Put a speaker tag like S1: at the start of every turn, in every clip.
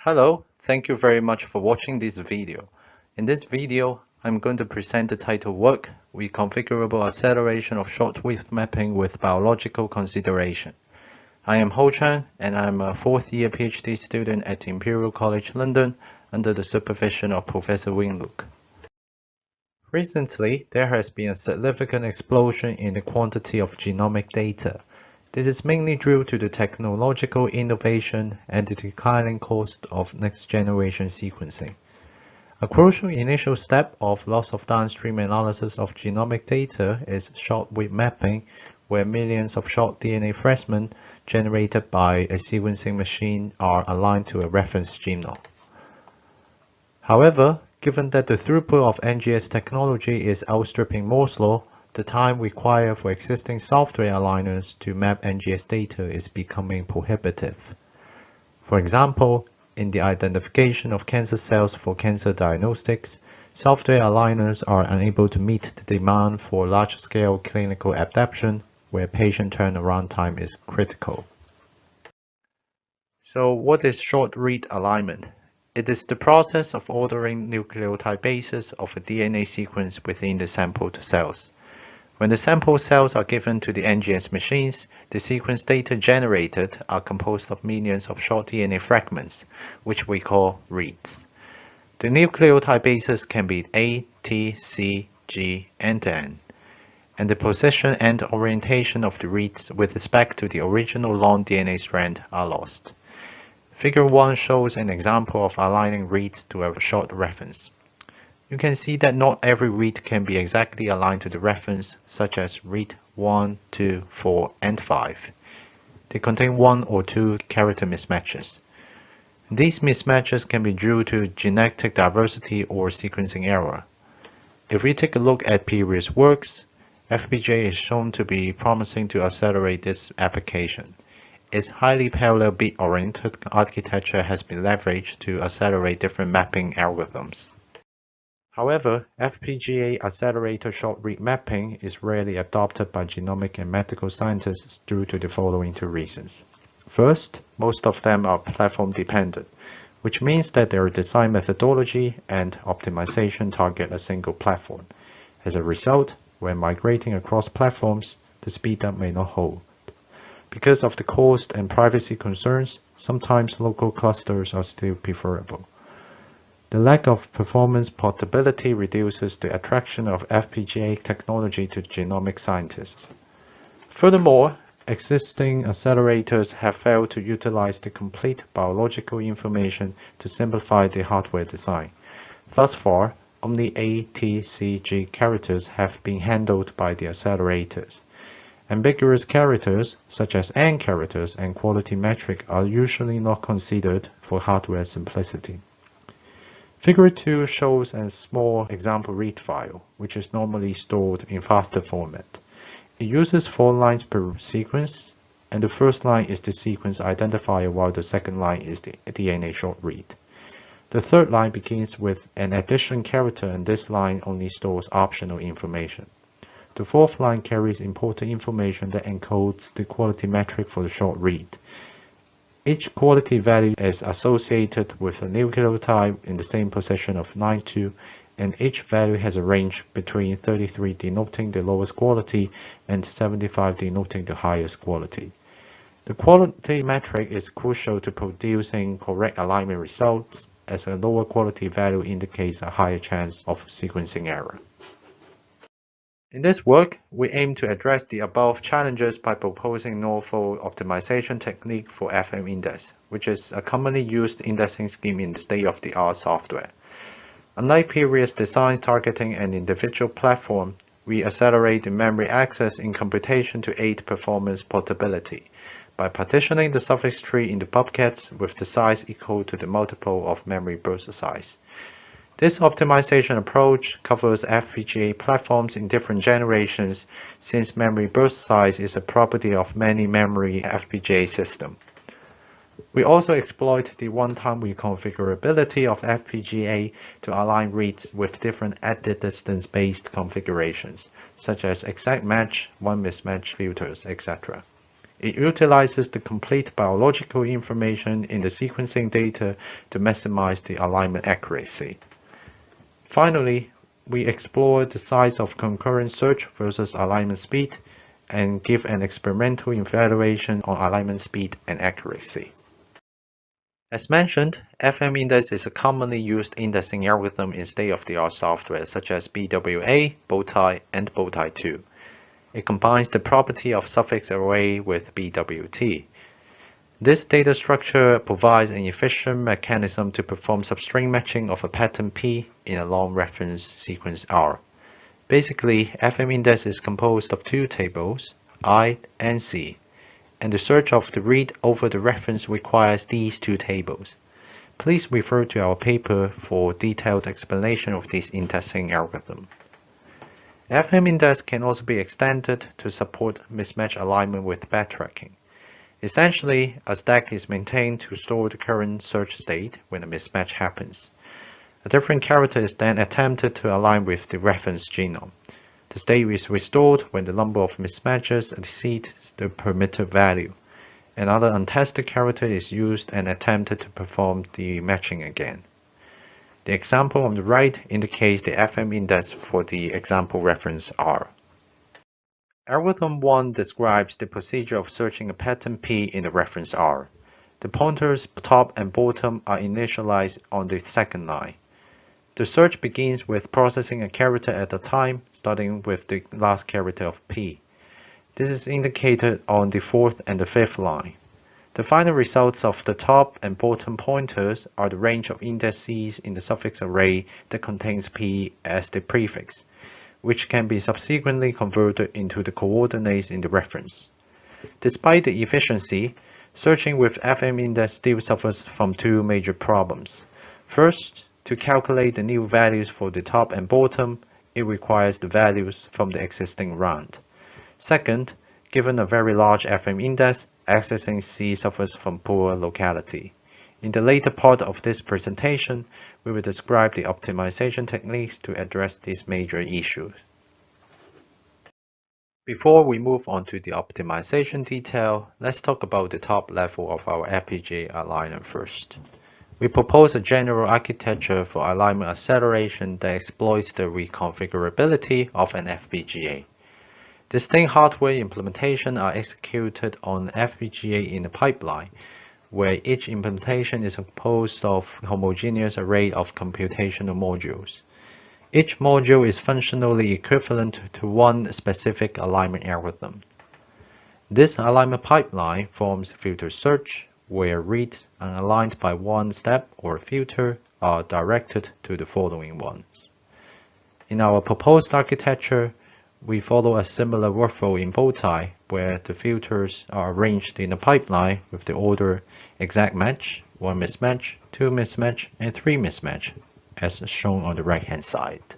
S1: Hello, thank you very much for watching this video. In this video, I'm going to present the title work, Reconfigurable Acceleration of Short-Width Mapping with Biological Consideration. I am Ho-Cheung and I'm a fourth-year PhD student at Imperial College London under the supervision of Professor Wing-Luke. Recently, there has been a significant explosion in the quantity of genomic data. This is mainly due to the technological innovation and the declining cost of next-generation sequencing. A crucial initial step of lots of downstream analysis of genomic data is short-width mapping, where millions of short DNA fragments generated by a sequencing machine are aligned to a reference genome. However, given that the throughput of NGS technology is outstripping Moore's law, the time required for existing software aligners to map NGS data is becoming prohibitive. For example, in the identification of cancer cells for cancer diagnostics, software aligners are unable to meet the demand for large-scale clinical adaptation where patient turnaround time is critical. So what is short-read alignment? It is the process of ordering nucleotide bases of a DNA sequence within the sampled cells. When the sample cells are given to the NGS machines, the sequence data generated are composed of millions of short DNA fragments, which we call reads. The nucleotide bases can be A, T, C, G, and N, and the position and orientation of the reads with respect to the original long DNA strand are lost. Figure 1 shows an example of aligning reads to a short reference. You can see that not every read can be exactly aligned to the reference, such as read 1, 2, 4, and 5. They contain 1 or 2 character mismatches. These mismatches can be due to genetic diversity or sequencing error. If we take a look at previous works, FPGA is shown to be promising to accelerate this application. Its highly parallel bit-oriented architecture has been leveraged to accelerate different mapping algorithms. However, FPGA accelerator short-read mapping is rarely adopted by genomic and medical scientists due to the following two reasons. First, most of them are platform-dependent, which means that their design methodology and optimization target a single platform. As a result, when migrating across platforms, the speedup may not hold. Because of the cost and privacy concerns, sometimes local clusters are still preferable. The lack of performance portability reduces the attraction of FPGA technology to genomic scientists. Furthermore, existing accelerators have failed to utilize the complete biological information to simplify the hardware design. Thus far, only A, T, C, G characters have been handled by the accelerators. Ambiguous characters, such as AND characters and quality metric, are usually not considered for hardware simplicity. Figure 2 shows a small example read file, which is normally stored in FASTA format. It uses 4 lines per sequence, and the first line is the sequence identifier while the second line is the DNA short read. The third line begins with an addition character, and this line only stores optional information. The fourth line carries important information that encodes the quality metric for the short read. Each quality value is associated with a nucleotide in the same position of 9-2, and each value has a range between 33 denoting the lowest quality and 75 denoting the highest quality. The quality metric is crucial to producing correct alignment results, as a lower quality value indicates a higher chance of sequencing error. In this work, we aim to address the above challenges by proposing novel optimization technique for FM index, which is a commonly used indexing scheme in state-of-the-art software. Unlike previous designs targeting an individual platform, we accelerate the memory access in computation to aid performance portability by partitioning the suffix tree into bobcats with the size equal to the multiple of memory burst size. This optimization approach covers FPGA platforms in different generations, since memory burst size is a property of many memory FPGA systems. We also exploit the one-time reconfigurability of FPGA to align reads with different edit distance-based configurations, such as exact match, one mismatch filters, etc. It utilizes the complete biological information in the sequencing data to maximize the alignment accuracy. Finally, we explore the size of concurrent search versus alignment speed and give an experimental evaluation on alignment speed and accuracy. As mentioned, FM index is a commonly used indexing algorithm in state-of-the-art software such as BWA, Bowtie, and Bowtie 2. It combines the property of suffix array with BWT. This data structure provides an efficient mechanism to perform substring matching of a pattern P in a long reference sequence R. Basically, FM index is composed of two tables, I and C, and the search of the read over the reference requires these two tables. Please refer to our paper for detailed explanation of this indexing algorithm. FM index can also be extended to support mismatch alignment with backtracking. Essentially, a stack is maintained to store the current search state when a mismatch happens. A different character is then attempted to align with the reference genome. The state is restored when the number of mismatches exceeds the permitted value. Another untested character is used and attempted to perform the matching again. The example on the right indicates the FM index for the example reference R. Algorithm 1 describes the procedure of searching a pattern P in the reference R. The pointers top and bottom are initialized on the second line. The search begins with processing a character at a time, starting with the last character of P. This is indicated on the fourth and the fifth line. The final results of the top and bottom pointers are the range of indices in the suffix array that contains P as the prefix, which can be subsequently converted into the coordinates in the reference. Despite the efficiency, searching with FM index still suffers from two major problems. First, to calculate the new values for the top and bottom, it requires the values from the existing round. Second, given a very large FM index, accessing C suffers from poor locality. In the later part of this presentation, we will describe the optimization techniques to address these major issues. Before we move on to the optimization detail, let's talk about the top level of our FPGA aligner first. We propose a general architecture for alignment acceleration that exploits the reconfigurability of an FPGA. Distinct hardware implementations are executed on FPGA in a pipeline, where each implementation is composed of a homogeneous array of computational modules. Each module is functionally equivalent to one specific alignment algorithm. This alignment pipeline forms filter search, where reads unaligned by one step or filter are directed to the following ones. In our proposed architecture, we follow a similar workflow in Bowtie, where the filters are arranged in a pipeline with the order exact match, 1 mismatch, 2 mismatch, and 3 mismatch, as shown on the right-hand side.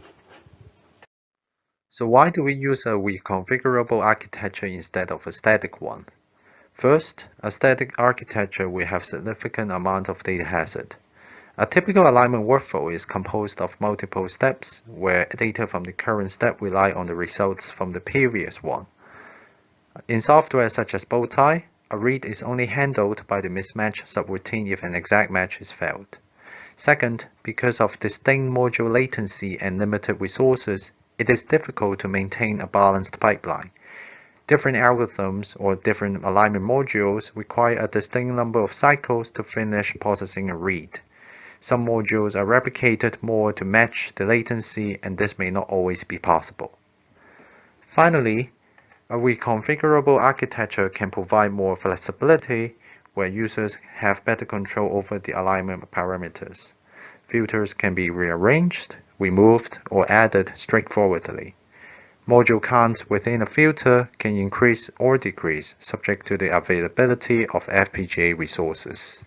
S1: So why do we use a reconfigurable architecture instead of a static one? First, a static architecture will have significant amount of data hazard. A typical alignment workflow is composed of multiple steps, where data from the current step rely on the results from the previous one. In software such as Bowtie, a read is only handled by the mismatch subroutine if an exact match is failed. Second, because of distinct module latency and limited resources, it is difficult to maintain a balanced pipeline. Different algorithms or different alignment modules require a distinct number of cycles to finish processing a read. Some modules are replicated more to match the latency, and this may not always be possible. Finally, a reconfigurable architecture can provide more flexibility where users have better control over the alignment parameters. Filters can be rearranged, removed, or added straightforwardly. Module counts within a filter can increase or decrease subject to the availability of FPGA resources.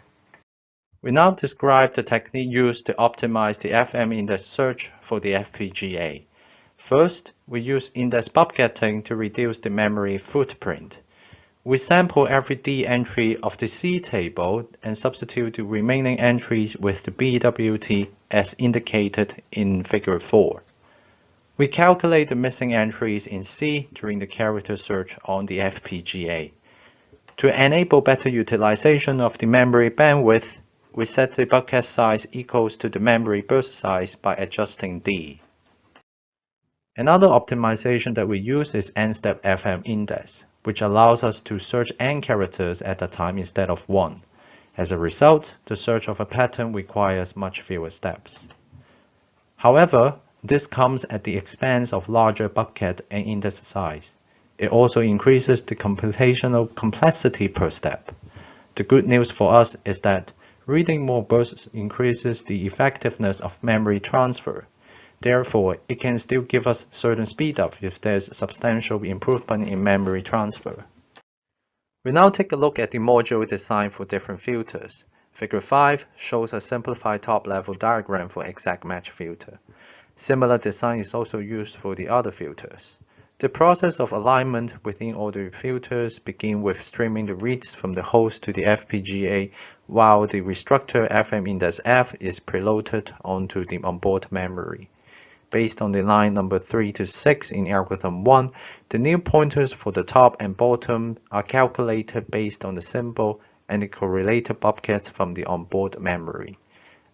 S1: We now describe the technique used to optimize the FM index search for the FPGA. First, we use index bubgetting to reduce the memory footprint. We sample every D entry of the C table and substitute the remaining entries with the BWT as indicated in Figure 4. We calculate the missing entries in C during the character search on the FPGA. To enable better utilization of the memory bandwidth, we set the bucket size equals to the memory burst size by adjusting D. Another optimization that we use is n-step FM index, which allows us to search n characters at a time instead of one. As a result, the search of a pattern requires much fewer steps. However, this comes at the expense of larger bucket and index size. It also increases the computational complexity per step. The good news for us is that reading more bursts increases the effectiveness of memory transfer. Therefore, it can still give us certain speedup if there's substantial improvement in memory transfer. We now take a look at the module design for different filters. Figure 5 shows a simplified top-level diagram for exact match filter. Similar design is also used for the other filters. The process of alignment within all the filters begins with streaming the reads from the host to the FPGA, while the restructured FM index F is preloaded onto the onboard memory. Based on the line number 3 to 6 in algorithm 1, the new pointers for the top and bottom are calculated based on the symbol and the correlated buckets from the onboard memory.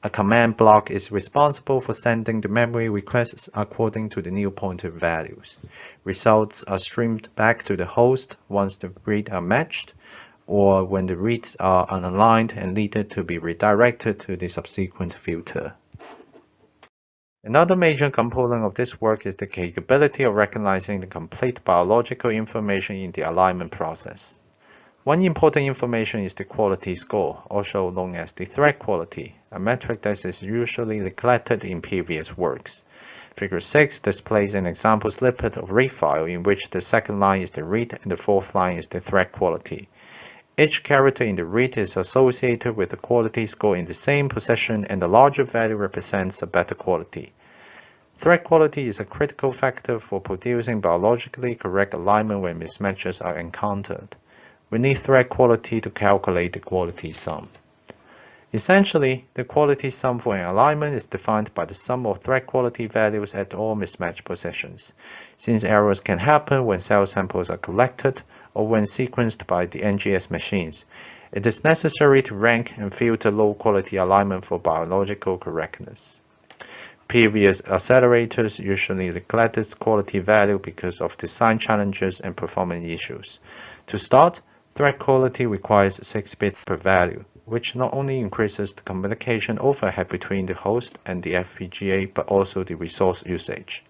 S1: A command block is responsible for sending the memory requests according to the new pointer values. Results are streamed back to the host once the reads are matched, or when the reads are unaligned and needed to be redirected to the subsequent filter. Another major component of this work is the capability of recognizing the complete biological information in the alignment process. One important information is the quality score, also known as the thread quality, a metric that is usually neglected in previous works. Figure 6 displays an example snippet of read file in which the second line is the read and the fourth line is the thread quality. Each character in the read is associated with a quality score in the same position, and the larger value represents a better quality. Thread quality is a critical factor for producing biologically correct alignment when mismatches are encountered. We need thread quality to calculate the quality sum. Essentially, the quality sum for an alignment is defined by the sum of thread quality values at all mismatch positions. Since errors can happen when cell samples are collected or when sequenced by the NGS machines, it is necessary to rank and filter low-quality alignment for biological correctness. Previous accelerators usually neglect its quality value because of design challenges and performance issues. To start, thread quality requires 6 bits per value, which not only increases the communication overhead between the host and the FPGA, but also the resource usage.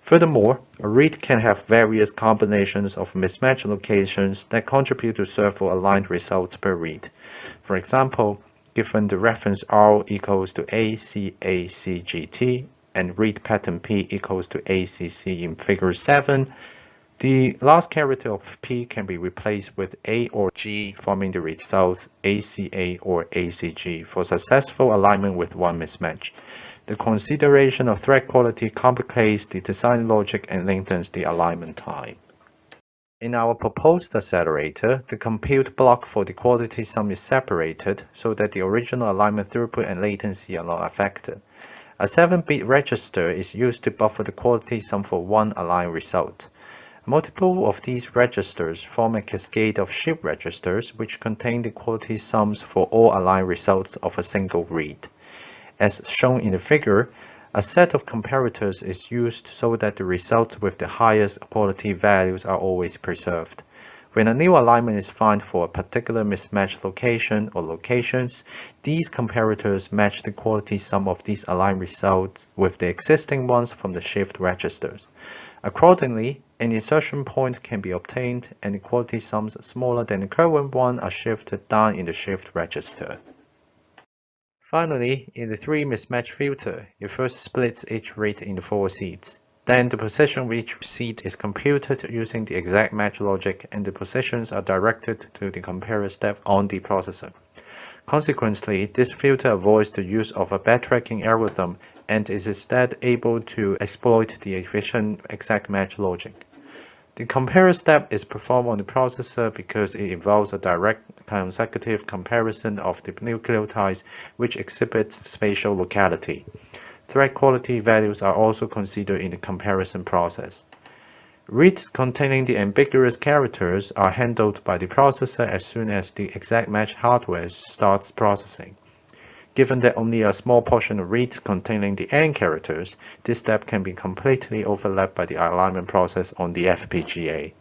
S1: Furthermore, a read can have various combinations of mismatch locations that contribute to several aligned results per read. For example, given the reference R equals to ACACGT and read pattern P equals to ACC in figure 7, the last character of P can be replaced with A or G, forming the results ACA or ACG for successful alignment with one mismatch. The consideration of thread quality complicates the design logic and lengthens the alignment time. In our proposed accelerator, the compute block for the quality sum is separated so that the original alignment throughput and latency are not affected. A 7-bit register is used to buffer the quality sum for one aligned result. Multiple of these registers form a cascade of shift registers which contain the quality sums for all aligned results of a single read. As shown in the figure, a set of comparators is used so that the results with the highest quality values are always preserved. When a new alignment is found for a particular mismatch location or locations, these comparators match the quality sum of these aligned results with the existing ones from the shift registers. Accordingly, an insertion point can be obtained and the quality sums smaller than the current one are shifted down in the shift register. Finally, in the 3 mismatch filter, it first splits each read into 4 seeds. Then the position of each seed is computed using the exact match logic, and the positions are directed to the compare step on the processor. Consequently, this filter avoids the use of a backtracking algorithm and is instead able to exploit the efficient exact match logic. The compare step is performed on the processor because it involves a direct consecutive comparison of the nucleotides which exhibits spatial locality. Thread quality values are also considered in the comparison process. Reads containing the ambiguous characters are handled by the processor as soon as the exact match hardware starts processing. Given that only a small portion of reads containing the AND characters, this step can be completely overlapped by the alignment process on the FPGA.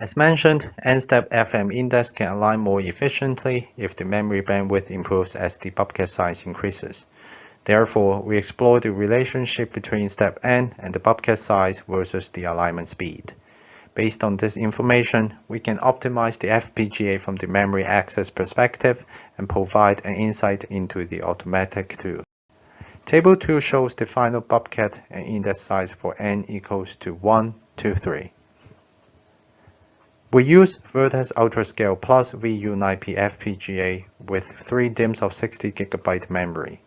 S1: As mentioned, N-step FM index can align more efficiently if the memory bandwidth improves as the bobcat size increases. Therefore, we explore the relationship between step N and the bobcat size versus the alignment speed. Based on this information, we can optimize the FPGA from the memory access perspective and provide an insight into the automatic tool. Table 2 shows the final bobcat and index size for N equals to 1, 2, 3. We use Vertex UltraScale Plus VU9P FPGA with 3 DIMMs of 60 GB memory.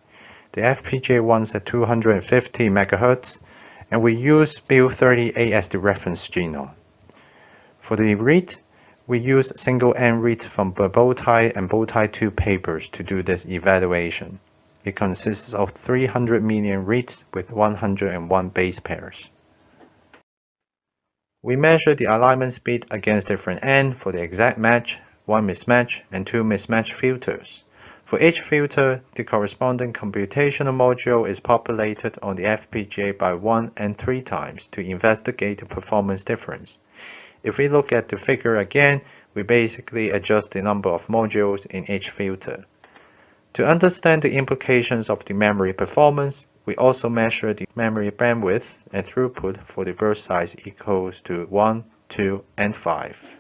S1: The FPGA runs at 250 MHz, and we use Build38 as the reference genome. For the reads, we use single N reads from the Bowtie and Bowtie 2 papers to do this evaluation. It consists of 300 million reads with 101 base pairs. We measure the alignment speed against different N for the exact match, 1 mismatch, and 2 mismatch filters. For each filter, the corresponding computational module is populated on the FPGA by 1 and 3 times to investigate the performance difference. If we look at the figure again, we basically adjust the number of modules in each filter. To understand the implications of the memory performance, we also measure the memory bandwidth and throughput for the burst size equals to 1, 2, and 5.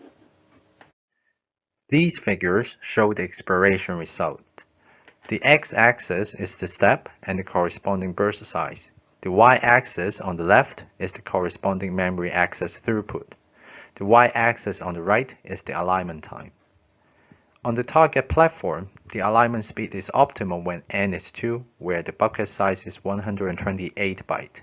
S1: These figures show the exploration result. The x-axis is the step and the corresponding burst size. The y-axis on the left is the corresponding memory access throughput. The y-axis on the right is the alignment time. On the target platform, the alignment speed is optimal when N is 2, where the bucket size is 128 bytes.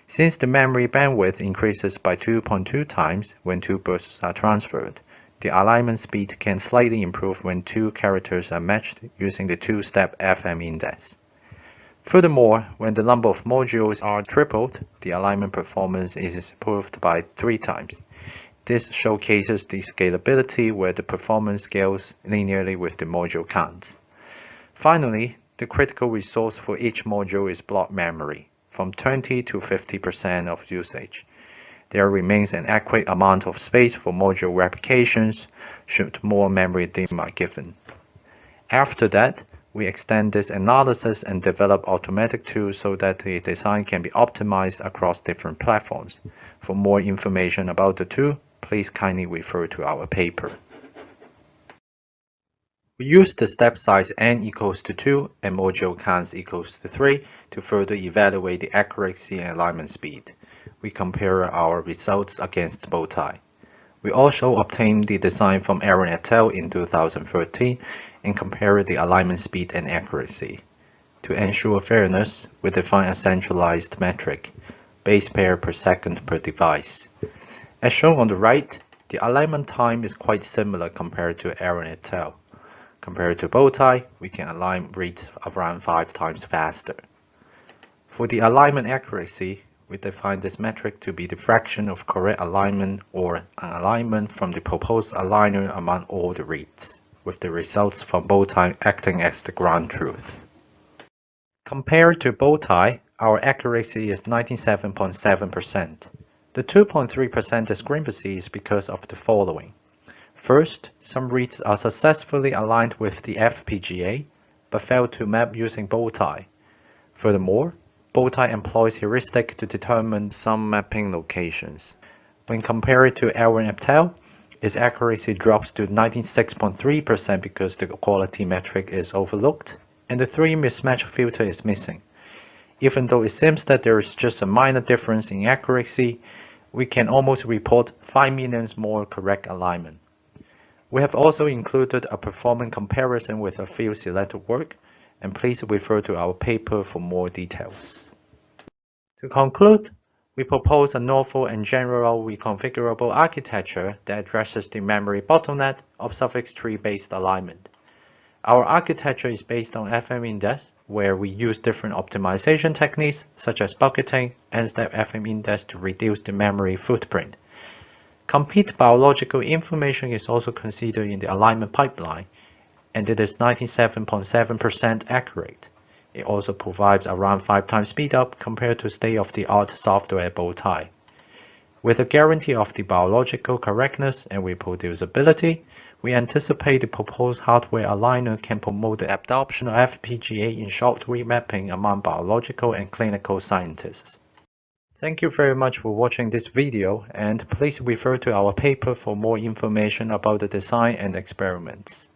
S1: Since the memory bandwidth increases by 2.2 times when 2 bursts are transferred, the alignment speed can slightly improve when 2 characters are matched using the 2-step FM index. Furthermore, when the number of modules are tripled, the alignment performance is improved by 3 times. This showcases the scalability where the performance scales linearly with the module counts. Finally, the critical resource for each module is block memory, from 20 to 50% of usage. There remains an adequate amount of space for module replications should more memory DIMM are given. After that, we extend this analysis and develop automatic tools so that the design can be optimized across different platforms. For more information about the tool, please kindly refer to our paper. We use the step size N equals to 2 and module counts equals to 3 to further evaluate the accuracy and alignment speed. We compare our results against Bowtie. We also obtained the design from Aaron et al. In 2013 and compared the alignment speed and accuracy. To ensure fairness, we define a centralized metric, base pair per second per device. As shown on the right, the alignment time is quite similar compared to Aaron et al. Compared to Bowtie, we can align reads around 5 times faster. For the alignment accuracy, we define this metric to be the fraction of correct alignment or an alignment from the proposed aligner among all the reads, with the results from Bowtie acting as the ground truth. Compared to Bowtie, our accuracy is 97.7%. The 2.3% discrepancy is because of the following. First, some reads are successfully aligned with the FPGA, but fail to map using Bowtie. Furthermore, Bowtie employs heuristic to determine some mapping locations. When compared to Aaron et al., its accuracy drops to 96.3% because the quality metric is overlooked, and the 3 mismatch filter is missing. Even though it seems that there is just a minor difference in accuracy, we can almost report 5 million more correct alignment. We have also included a performance comparison with a field selected work, and please refer to our paper for more details. To conclude, we propose a novel and general reconfigurable architecture that addresses the memory bottleneck of suffix tree-based alignment. Our architecture is based on FM index, where we use different optimization techniques such as bucketing and step FM index to reduce the memory footprint. Complete biological information is also considered in the alignment pipeline, and it is 97.7% accurate. It also provides around 5 times speedup compared to state-of-the-art software Bowtie. With a guarantee of the biological correctness and reproducibility, we anticipate the proposed hardware aligner can promote the adoption of FPGA in short remapping among biological and clinical scientists. Thank you very much for watching this video, and please refer to our paper for more information about the design and experiments.